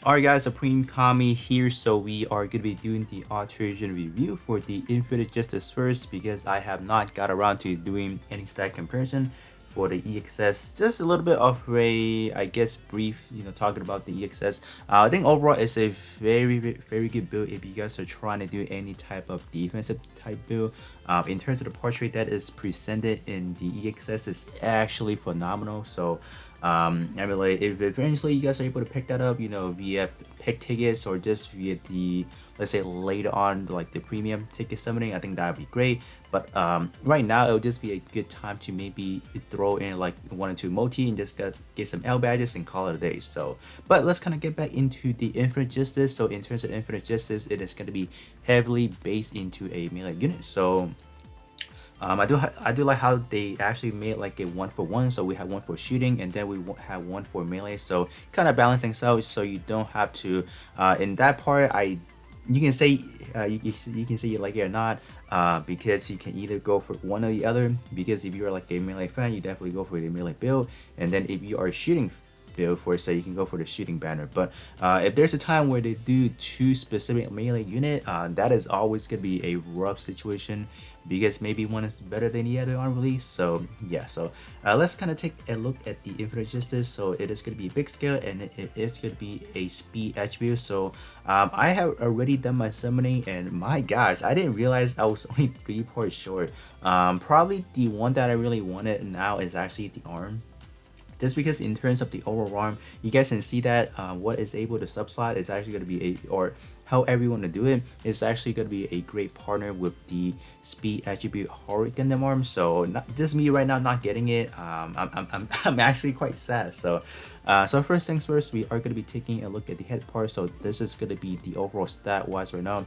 Alright guys, Supreme Kami here, so we are going to be doing the Alteration review for the Infinite Justice first because I have not got around to doing any stat comparison for the EXS. Just a little bit of a, I guess, brief, talking about the EXS. I think overall it's a very good build if you guys are trying to do any type of defensive type build. In terms of the portrait that is presented in the EXS is actually phenomenal. So I mean, like, if eventually you guys are able to pick that up, via pick tickets or just via the, let's say, later on, like the premium ticket summoning, I think that would be great. But right now, it'll just be a good time to maybe throw in like 1 or 2 multi and just get some L badges and call it a day. So, but let's kind of get back into the Infinite Justice. So, in terms of Infinite Justice, it is going to be heavily based into a melee unit. So, I do like how they actually made like a 1-for-1, so we have 1 for shooting and then we have 1 for melee, so kind of balance things out so you don't have to in that part. You can say you can say you like it or not, because you can either go for one or the other, because if you're like a melee fan, you definitely go for the melee build, and then if you are shooting build for say, you can go for the shooting banner. But if there's a time where they do 2 specific melee unit, that is always gonna be a rough situation because maybe one is better than the other on release. So yeah, so let's kind of take a look at the Infinite Justice. So it is going to be big scale and it is going to be a speed attribute. So I have already done my summoning, and my gosh, I didn't realize I was only 3 parts short. Probably the one that I really wanted now is actually the arm, just because in terms of the overall arm, you guys can see that what is able to subslide is actually going to be or how everyone to do it is actually going to be a great partner with the speed attribute horrid Gundam arm. So not just me right now not getting it. I'm actually quite sad. So so first things first, we are going to be taking a look at the head part. So this is going to be the overall stat wise right now.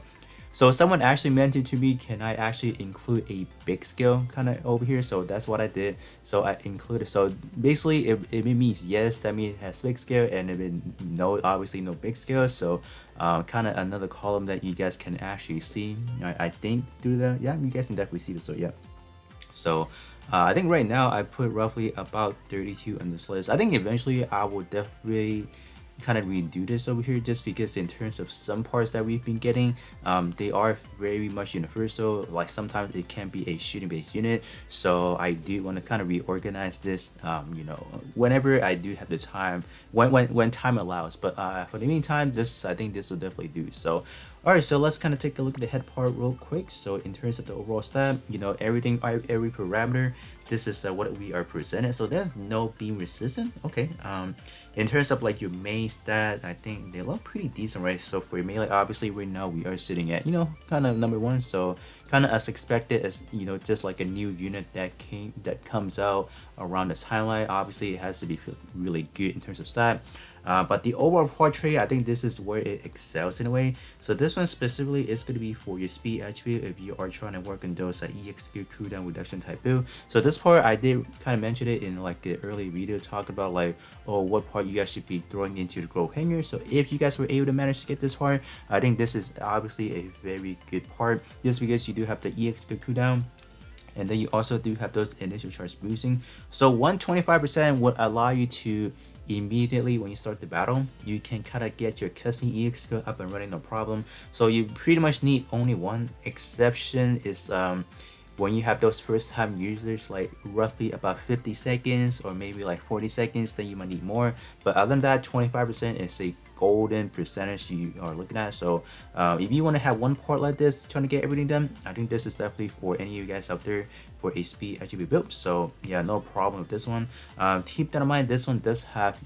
So someone actually mentioned to me, can I actually include a big scale kind of over here? So that's what I did. So I included, so basically if it means yes, that means it has big scale, and if it no, obviously no big scale. So kind of another column that you guys can actually see. I think through the, yeah, you guys can definitely see this. So yeah. So I think right now I put roughly about 32 on this list. I think eventually I will definitely kind of redo this over here, just because in terms of some parts that we've been getting, they are very much universal. Like sometimes it can be a shooting based unit, so I do want to kind of reorganize this, whenever I do have the time, when time allows. But for the meantime, I think this will definitely do. So alright, so let's kind of take a look at the head part real quick. So in terms of the overall stat, everything, every parameter, this is what we are presented. So there's no beam resistant. Okay. In terms of like your main stat, I think they look pretty decent, right? So for melee, obviously right now we are sitting at, kind of number 1. So kind of as expected, as just like a new unit that comes out around this highlight. Obviously it has to be really good in terms of stat. But the overall portrait, I think this is where it excels in a way. So this one specifically is going to be for your speed attribute if you are trying to work on those EXQ cooldown reduction type build. So this part I did kind of mention it in like the early video, talk about like, oh, what part you guys should be throwing into the growth hanger. So if you guys were able to manage to get this part, I think this is obviously a very good part, just because you do have the EXQ cooldown. And then you also do have those initial charge boosting. So 125% would allow you to immediately, when you start the battle, you can kind of get your custom EX skill up and running, no problem. So you pretty much need only one exception is when you have those first time users, like roughly about 50 seconds or maybe like 40 seconds, then you might need more. But other than that, 25% is a golden percentage you are looking at. So if you want to have one part like this trying to get everything done, I think this is definitely for any of you guys out there for a speed attribute build. So yeah, no problem with this one. Keep that in mind, this one does have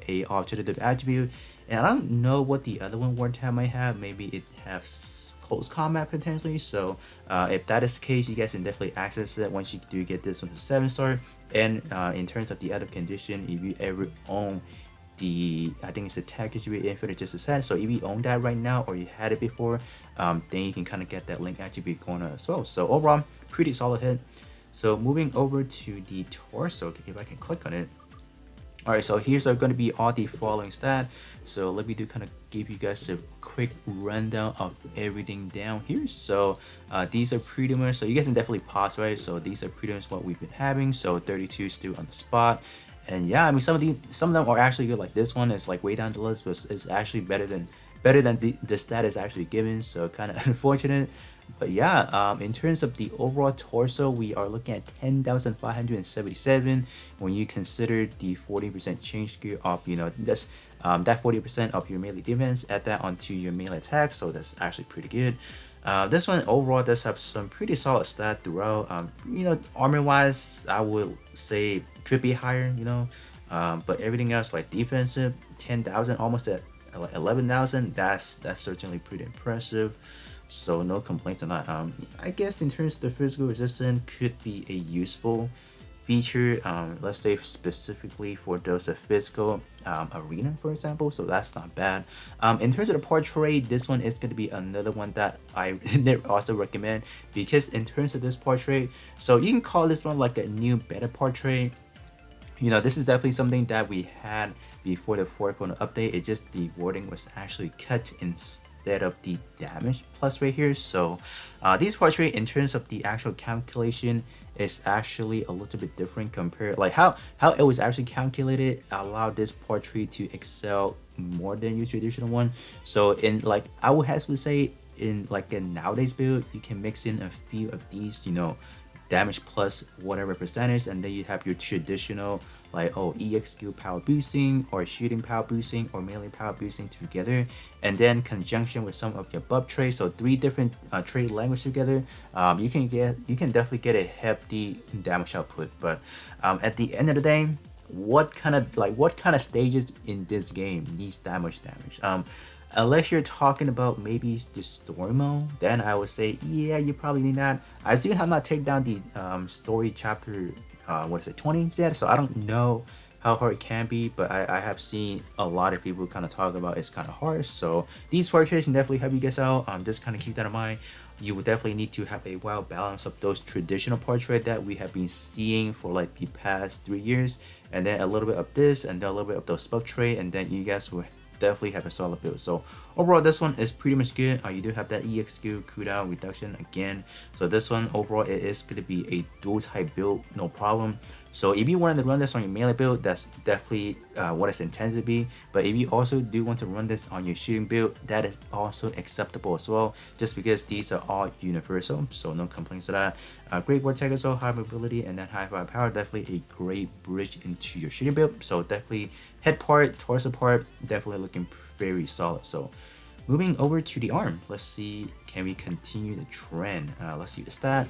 a alternative attribute, and I don't know what the other one War Tab might have. Maybe it has close combat potentially. So if that is the case, you guys can definitely access it once you do get this one to 7-star. And in terms of the other condition, if you ever own I think it's a tag attribute Infinite Justice set. So if you own that right now or you had it before, then you can kind of get that link attribute going on as well. So overall, pretty solid hit. So moving over to the torso, if I can click on it. Alright, so here's going to be all the following stat. So let me kind of give you guys a quick rundown of everything down here. So these are pretty much, so you guys can definitely pause, right? So these are pretty much what we've been having. So 32 still on the spot. And yeah, I mean some of them are actually good. Like this one is like way down the list, but it's actually better than the stat is actually given. So kind of unfortunate. But yeah, in terms of the overall torso, we are looking at 10,577 when you consider the 40% change gear of, just that 40% of your melee defense, add that onto your melee attack. So that's actually pretty good. This one overall does have some pretty solid stat throughout. Armor wise, I would say could be higher, but everything else like defensive, 10,000, almost at 11,000. That's certainly pretty impressive. So no complaints on that. I guess in terms of the physical resistance, could be a useful feature. Let's say specifically for those of physical arena, for example. So that's not bad. In terms of the portrait, this one is going to be another one that I also recommend, because in terms of this portrait, so you can call this one like a new beta portrait. This is definitely something that we had before the 4.0 update. It's just the wording was actually cut instead of the damage plus right here. So these portrait in terms of the actual calculation is actually a little bit different compared like how it was actually calculated allowed this portrait to excel more than your traditional one. So in like I would have to say in like a nowadays build, you can mix in a few of these, damage plus whatever percentage, and then you have your traditional like EX skill power boosting or shooting power boosting or melee power boosting together, and then conjunction with some of your buff traits. So three different trait language together, you can definitely get a hefty damage output. But at the end of the day, what kind of stages in this game needs that much damage? Unless you're talking about maybe the story mode, then I would say yeah, you probably need that. I still have not taken down the story chapter 20 yet, so I don't know how hard it can be, but I have seen a lot of people kind of talk about it's kind of hard. So these portraits can definitely help you guys out. Just kind of keep that in mind. You would definitely need to have a well balance of those traditional portrait that we have been seeing for like the past 3 years, and then a little bit of this, and then a little bit of those buff trait, and then you guys will definitely have a solid build. So overall, this one is pretty much good. You do have that EX skill cooldown reduction again. So this one overall, it is going to be a dual type build, no problem. So if you wanted to run this on your melee build, that's definitely what it's intended to be. But if you also do want to run this on your shooting build, that is also acceptable as well, just because these are all universal, so no complaints to that. Great vortex as well, high mobility, and then high firepower, definitely a great bridge into your shooting build. So definitely head part, torso part, definitely looking very solid. So moving over to the arm, let's see, can we continue the trend? Let's see the stat.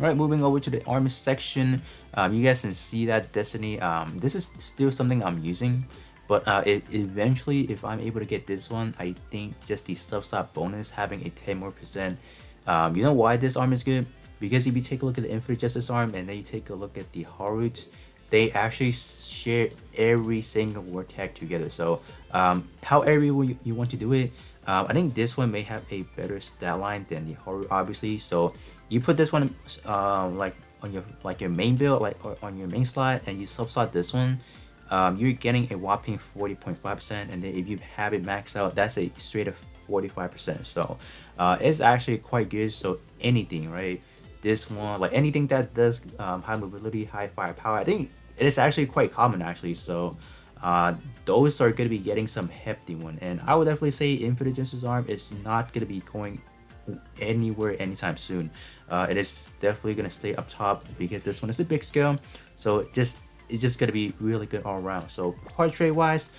All right, moving over to the arm section, you guys can see that Destiny, this is still something I'm using, but eventually if I'm able to get this one, I think just the sub-slot bonus having a 10 more percent. You know why this arm is good? Because if you take a look at the Infinite Justice arm and then you take a look at the Haruts, they actually share every single word tag together. So however you want to do it, I think this one may have a better stat line than the Haru, obviously. So you put this one like on your main build, like or on your main slot, and you sub-slot this one, you're getting a whopping 40.5%, and then if you have it maxed out, that's a straight up 45%. So it's actually quite good. So anything, right? This one, like anything that does high mobility, high firepower, I think it is actually quite common actually. So those are going to be getting some hefty one, and I would definitely say Infinite Justice arm is not going to be going anywhere anytime soon. It is definitely going to stay up top because this one is a big scale, so it's just going to be really good all around. So portrait wise,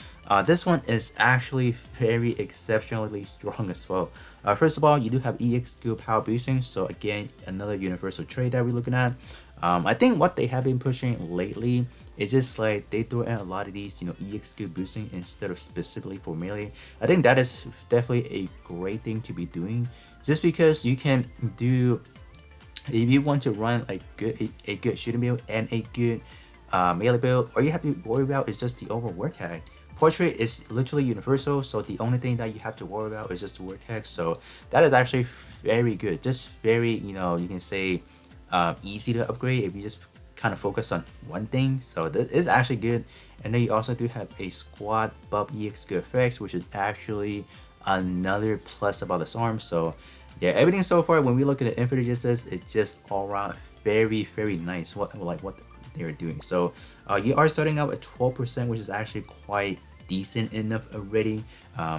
this one is actually very exceptionally strong as well. First of all, you do have EX skill power boosting, so again another universal trait that we're looking at. I think what they have been pushing lately is just like they throw in a lot of these, EX skill boosting instead of specifically for melee. I think that is definitely a great thing to be doing, just because you can do, if you want to run a good shooting build and a good melee build, all you have to worry about is just the overall word tag. Portrait is literally universal, so the only thing that you have to worry about is just the word tag. So that is actually very good, just very, you can say easy to upgrade if you just kind of focus on one thing. So this is actually good. And then you also do have a squad buff EX skill effects, which is actually another plus about this arm. So yeah, everything so far when we look at the Infinite Justice, it's just all around very nice. What they're doing. So you are starting out at 12%, which is actually quite decent enough already.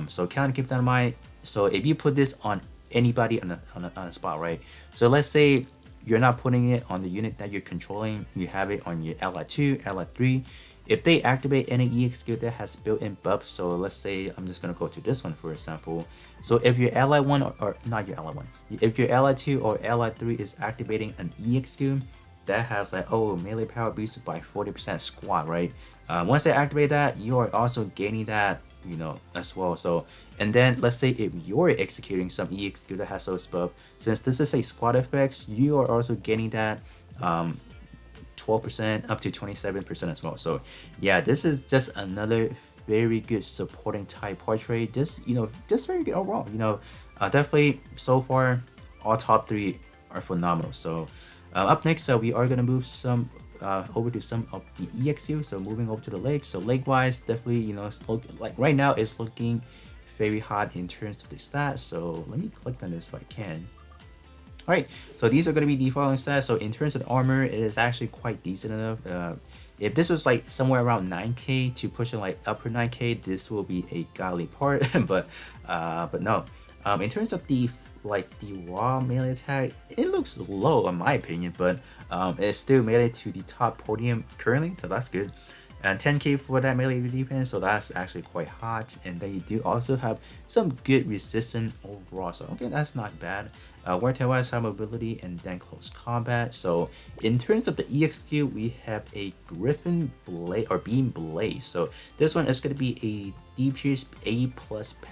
So kind of keep that in mind. So if you put this on anybody on a spot, right? So let's say you're not putting it on the unit that you're controlling, you have it on your ally 2, ally 3. If they activate any EX skill that has built-in buffs, so let's say I'm just gonna go to this one for example. So if your ally 1 or not your ally 1, if your ally 2 or ally 3 is activating an EX skill that has like, oh, melee power boosted by 40% squad, right? Once they activate that, you are also gaining that, you know, as well. So, and then let's say if you're executing some EX skill that has those buff, since this is a squad effects, you are also getting that 12% up to 27% as well. So yeah, this is just another very good supporting type portrait. Just, you know, just very good overall. You know, definitely so far all top 3 are phenomenal. So up next, we are gonna move some over to some of the EXU. So moving over to the legs. So leg wise, definitely, you know, like right now it's looking very hot in terms of the stats. So let me click on this if I can. Alright, so these are going to be the following stats. So in terms of the armor, it is actually quite decent enough. If this was like somewhere around 9k to pushing like upper 9k, this will be a godly part. but no. In terms of the raw melee attack, it looks low in my opinion, but it's still melee to the top podium currently, so that's good. And 10k for that melee defense, so that's actually quite hot. And then you do also have some good resistance overall, so okay, that's not bad. Wise, high mobility, and then close combat. So in terms of the EXQ, we have a Griffin Blade or Beam Blade. So this one is going to be a D-Pierce A+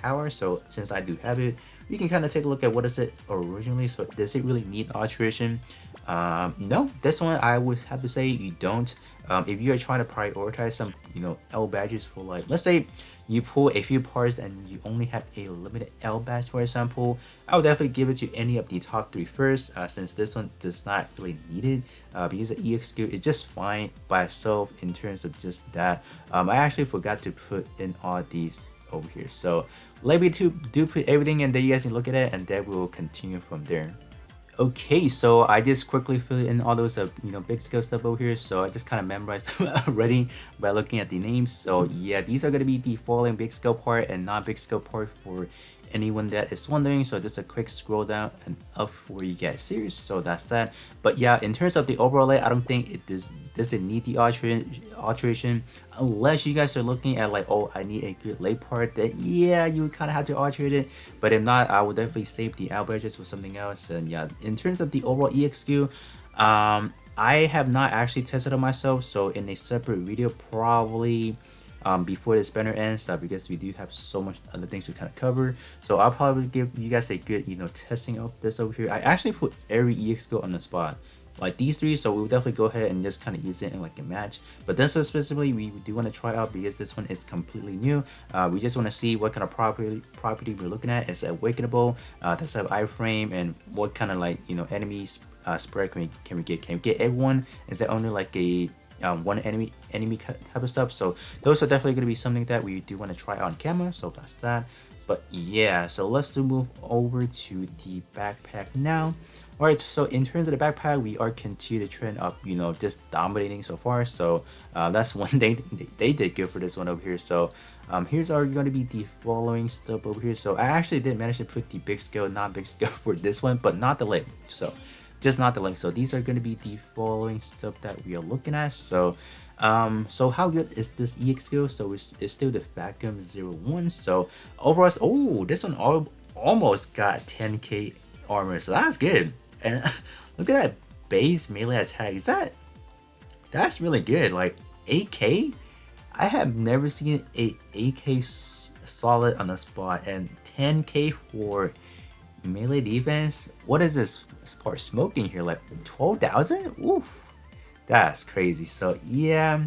power. So since I do have it, we can kind of take a look at what is it originally. So does it really need alteration? No, this one I would have to say you don't. If you are trying to prioritize some, you know, L badges for like, let's say you pull a few parts and you only have a limited L badge, for example, I would definitely give it to any of the top 3 first, since this one does not really need it, because the EX skill is just fine by itself in terms of just that. I actually forgot to put in all these over here, so let me do put everything and then you guys can look at it and then we'll continue from there. Okay, so I just quickly filled in all those you know, big skill stuff over here, so I just kind of memorized them already by looking at the names. So yeah, these are going to be the following big skill part and not big skill part for anyone that is wondering. So just a quick scroll down and up for you guys serious. So that's that. But yeah, in terms of the overall lay, I don't think it doesn't need the alteration unless you guys are looking at like, oh, I need a good lay part, then yeah, you kind of have to alterate it. But if not, I would definitely save the alberges for something else. And yeah, in terms of the overall EXQ, I have not actually tested it myself, so in a separate video probably before this banner ends, because we do have so much other things to kind of cover. So I'll probably give you guys a good, you know, testing of this over here. I actually put every EX skill on the spot, like these 3, so we'll definitely go ahead and just kind of use it in like a match. But this one specifically we do want to try out because this one is completely new. We just want to see what kind of property we're looking at. Is it awakenable? Does it have iframe? And what kind of, like, you know, enemies spread can we get? Can we get everyone? Is there only like a one enemy type of stuff? So those are definitely going to be something that we do want to try on camera, so that's that. But yeah, so let's move over to the backpack now. All right, so in terms of the backpack, we are continuing the trend of, you know, just dominating so far. So that's one thing they did good for this one over here. So here's are going to be the following stuff over here. So I actually did manage to put the big scale, not big scale for this one, but not the leg. So just not the link. So these are going to be the following stuff that we are looking at. So so how good is this EX skill? So it's still the vacuum 01. So overall, oh, this one almost got 10k armor, so that's good. And look at that base melee attack. That's really good. Like 8k, I have never seen a 8k solid on the spot, and 10k for melee defense. What is this part smoking here? Like 12,000? Oof, that's crazy. So yeah,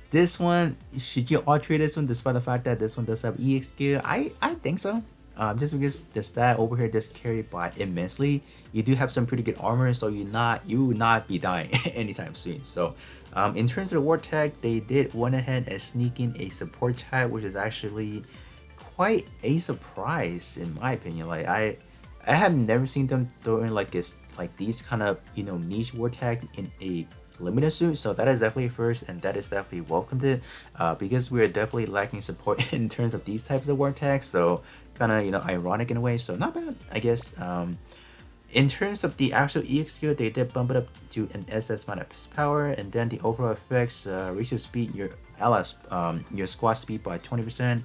this one, should you alterate this one despite the fact that this one does have EX skill? I think so. Just because the stat over here does carry by immensely, you do have some pretty good armor, so you will not be dying anytime soon. So in terms of the war tag, they did went ahead and sneak in a support tag, which is actually quite a surprise in my opinion. Like I have never seen them throw in like this, like these kind of, you know, niche war tag in a limited suit, so that is definitely a first, and that is definitely welcomed it, because we're definitely lacking support in terms of these types of war tags. So kind of ironic in a way. So not bad, I guess. In terms of the actual EXQ, they did bump it up to an SS minus power, and then the overall effects reach your speed, your allies, your squad speed by 20%,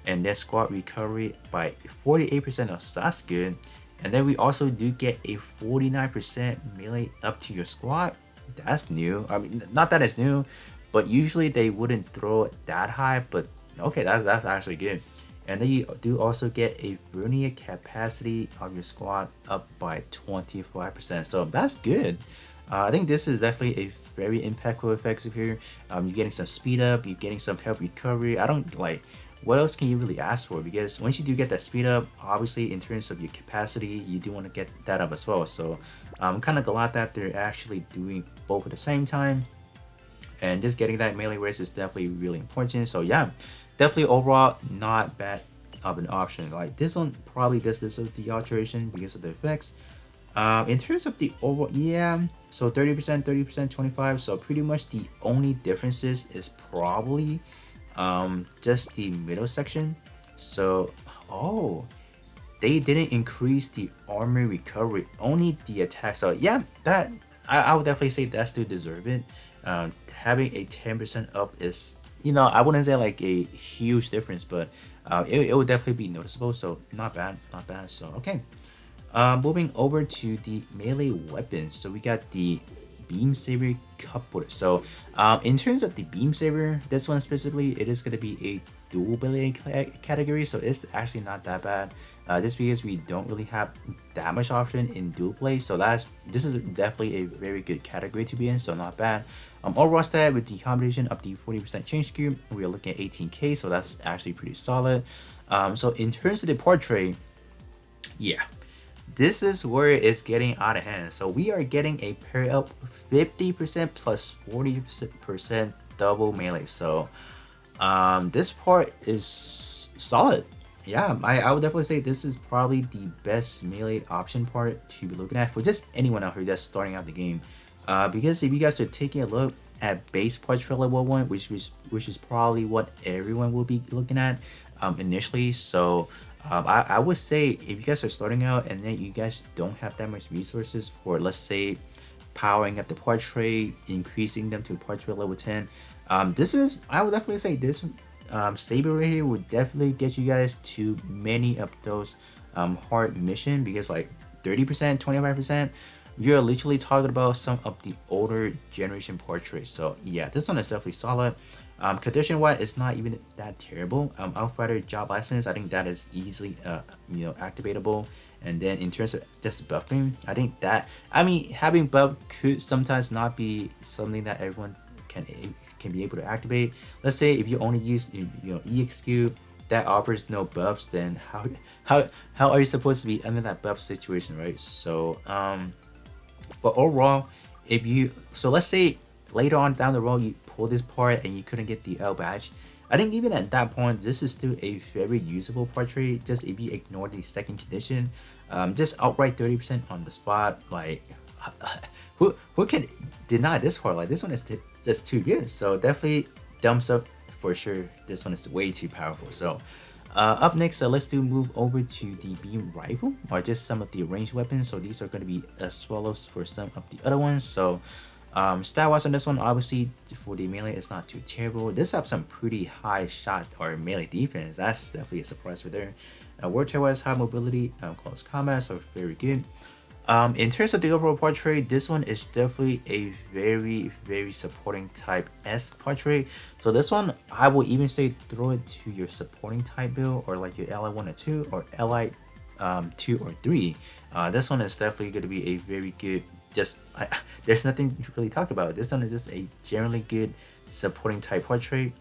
and then squad recovery by 48%. So that's good. And then we also do get a 49% melee up to your squad. That's new. I mean, not that it's new, but usually they wouldn't throw it that high. But okay, that's actually good. And then you do also get a vernier capacity of your squad up by 25%. So that's good. I think this is definitely a very impactful effects here. You're getting some speed up, you're getting some health recovery. I don't like, what else can you really ask for? Because once you do get that speed up, obviously in terms of your capacity, you do want to get that up as well. So I'm kind of glad that they're actually doing both at the same time. And just getting that melee race is definitely really important. So yeah, definitely overall not bad of an option. Like this one probably does this with the alteration because of the effects. In terms of the overall, yeah, so 30%, 30%, 25. So pretty much the only differences is probably just the middle section. So oh, they didn't increase the armor recovery, only the attack. So yeah, that I would definitely say that still deserve it. Having a 10% up is, I wouldn't say like a huge difference, but it would definitely be noticeable. So not bad, not bad. So okay, moving over to the melee weapons. So we got the beam saber cupboard. So in terms of the beam saber, this one specifically, it is going to be a dual blade category, so it's actually not that bad. Just because we don't really have that much option in dual blade, so this is definitely a very good category to be in, so not bad. Overall stat with the combination of the 40% change cube, we are looking at 18k, so that's actually pretty solid. So in terms of the portrait, yeah, this is where it's getting out of hand. So we are getting a pair up 50% plus 40% double melee. So this part is solid. Yeah, I would definitely say this is probably the best melee option part to be looking at for just anyone out here that's starting out the game. Because if you guys are taking a look at base portrait level 1, which is probably what everyone will be looking at initially. So I would say if you guys are starting out and then you guys don't have that much resources for, let's say, powering up the portrait, increasing them to portrait level 10, this is, I would definitely say this saber right here would definitely get you guys to many of those hard mission, because like 30%, 25%, you're literally talking about some of the older generation portraits. So yeah, this one is definitely solid. Condition wise, it's not even that terrible. Outrider job license, I think that is easily activatable. And then in terms of just buffing, I think that, I mean, having buff could sometimes not be something that everyone can be able to activate. Let's say if you only use EXQ that offers no buffs, then how are you supposed to be under that buff situation, right? So but overall, let's say later on down the road you pull this part and you couldn't get the L badge, I think even at that point this is still a very usable portrait, just if you ignore the second condition. Just outright 30% on the spot, like who can deny this part? Like this one is just too good. So definitely thumbs up for sure. This one is way too powerful. So up next, let's move over to the beam rifle, or just some of the ranged weapons. So these are going to be as follows for some of the other ones. So stat wise on this one, obviously for the melee, it's not too terrible. This has some pretty high shot or melee defense. That's definitely a surprise for there. Word wise, high mobility, close combat, so very good. In terms of the overall portrait, this one is definitely a very supporting type S portrait. So this one, I will even say throw it to your supporting type build, or like your Li 1 or 2 or Li 2 or 3. This one is definitely going to be a very good, there's nothing to really talk about. This one is just a generally good supporting type portrait.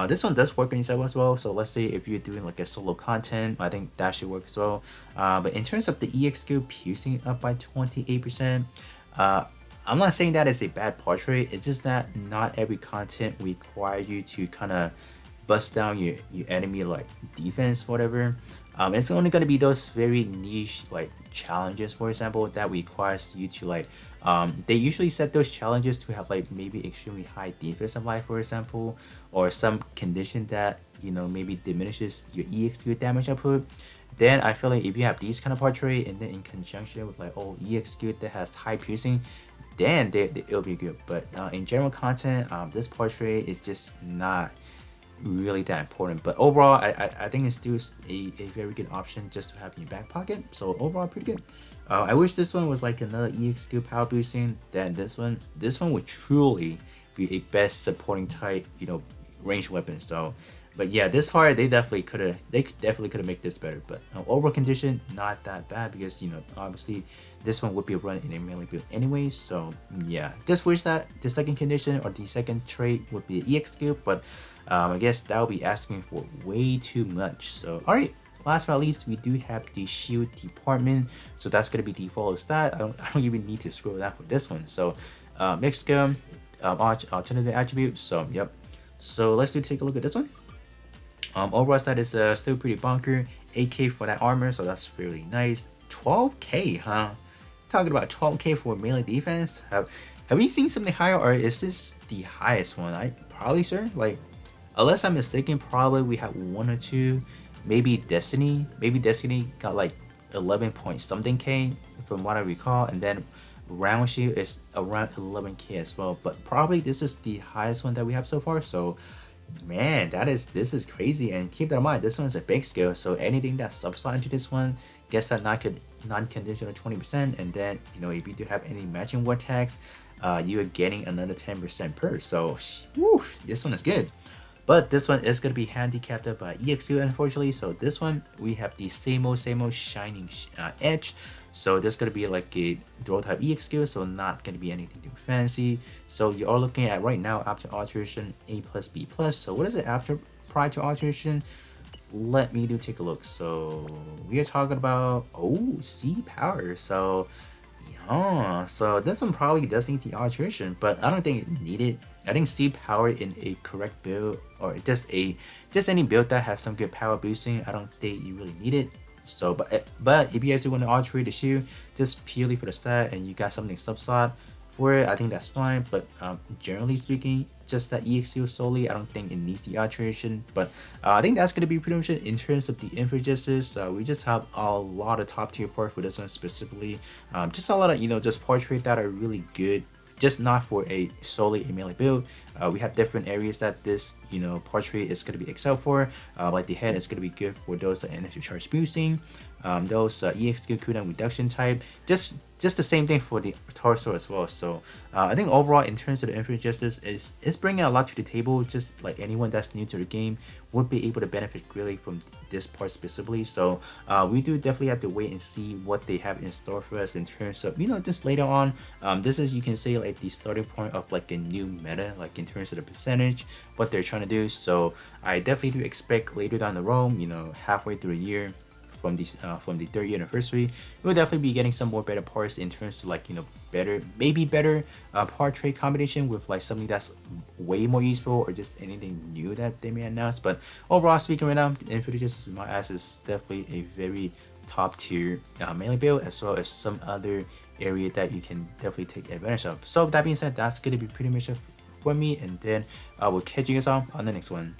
This one does work on yourself as well. So let's say if you're doing like a solo content, I think that should work as well. But in terms of the EX skill piercing up by 28%, I'm not saying that is a bad portrait. It's just that not every content require you to kind of bust down your enemy like defense, whatever. It's only going to be those very niche like challenges, for example, that requires you to like they usually set those challenges to have like maybe extremely high defense of life, for example, or some condition that maybe diminishes your EX2 damage output. Then I feel like if you have these kind of portrait and then in conjunction with like EX2 that has high piercing, then it'll be good. But in general content, this portrait is just not really that important. But overall, I think it's still a very good option just to have in your back pocket. So overall, pretty good. I wish this one was like another EX2 power boosting. Then this one would truly be a best supporting type, range weapon. So, but yeah, this far they definitely could have made this better. But overall condition not that bad because obviously this one would be run in a melee build anyways. So yeah, just wish that the second condition or the second trait would be EX2, but I guess that would be asking for way too much. So alright, last but not least, we do have the shield department. So that's gonna be default stat. I don't even need to scroll down for this one. So Mexico, alternative attributes. So yep. So let's take a look at this one. Overall stat is still pretty bunker. 8k for that armor, so that's really nice. 12k, huh? Talking about 12k for melee defense. Have we seen something higher, or is this the highest one? I probably, sir. Like, unless I'm mistaken, probably we have one or two. Maybe Destiny. Maybe Destiny got like 11 point something k from what I recall, and then round shield is around 11k as well. But probably this is the highest one that we have so far. So man, this is crazy. And keep that in mind, this one's a big scale, so anything that's subsidized to this one gets that non-conditional 20%, and then if you do have any matching war tags, you are getting another 10% per. So whoosh, this one is good. But this one is going to be handicapped by EX2, unfortunately. So this one, we have the same old shining edge. So this is going to be like a dual type EX2, so not going to be anything too fancy. So you are looking at right now after alteration A plus B plus. So what is it after prior to alteration? Let me take a look. So we are talking about C power. So yeah, so this one probably does need the alteration, but I don't think it needed. I think C power in a correct build or just any build that has some good power boosting, I don't think you really need it. So but if you guys do want to alterate the shield just purely for the stat and you got something subslot for it, I think that's fine. But generally speaking, just that EXU solely, I don't think it needs the alteration. But I think that's gonna be pretty much it in terms of the Infojustice. We just have a lot of top tier parts for this one specifically. Just a lot of just portraits that are really good, just not for a solely a melee build. We have different areas that this portrait is going to be excelled for, like the head is going to be good for those energy charge boosting, those EX2 cooldown reduction type, just the same thing for the torso as well. So I think overall in terms of the Infojustice is bringing a lot to the table. Just like anyone that's new to the game would be able to benefit greatly from this part specifically. So we do definitely have to wait and see what they have in store for us in terms of just later on. This is, you can say, like the starting point of like a new meta, like in terms of the percentage what they're trying to do. So I definitely do expect later down the road, halfway through the year, from the third year anniversary, we'll definitely be getting some more better parts in terms of like better part trade combination with like something that's way more useful or just anything new that they may announce. But overall speaking, right now, Infojustice in my eyes is definitely a very top tier melee build, as well as some other area that you can definitely take advantage of. So that being said, that's gonna be pretty much it for me, and then I will catch you guys on the next one.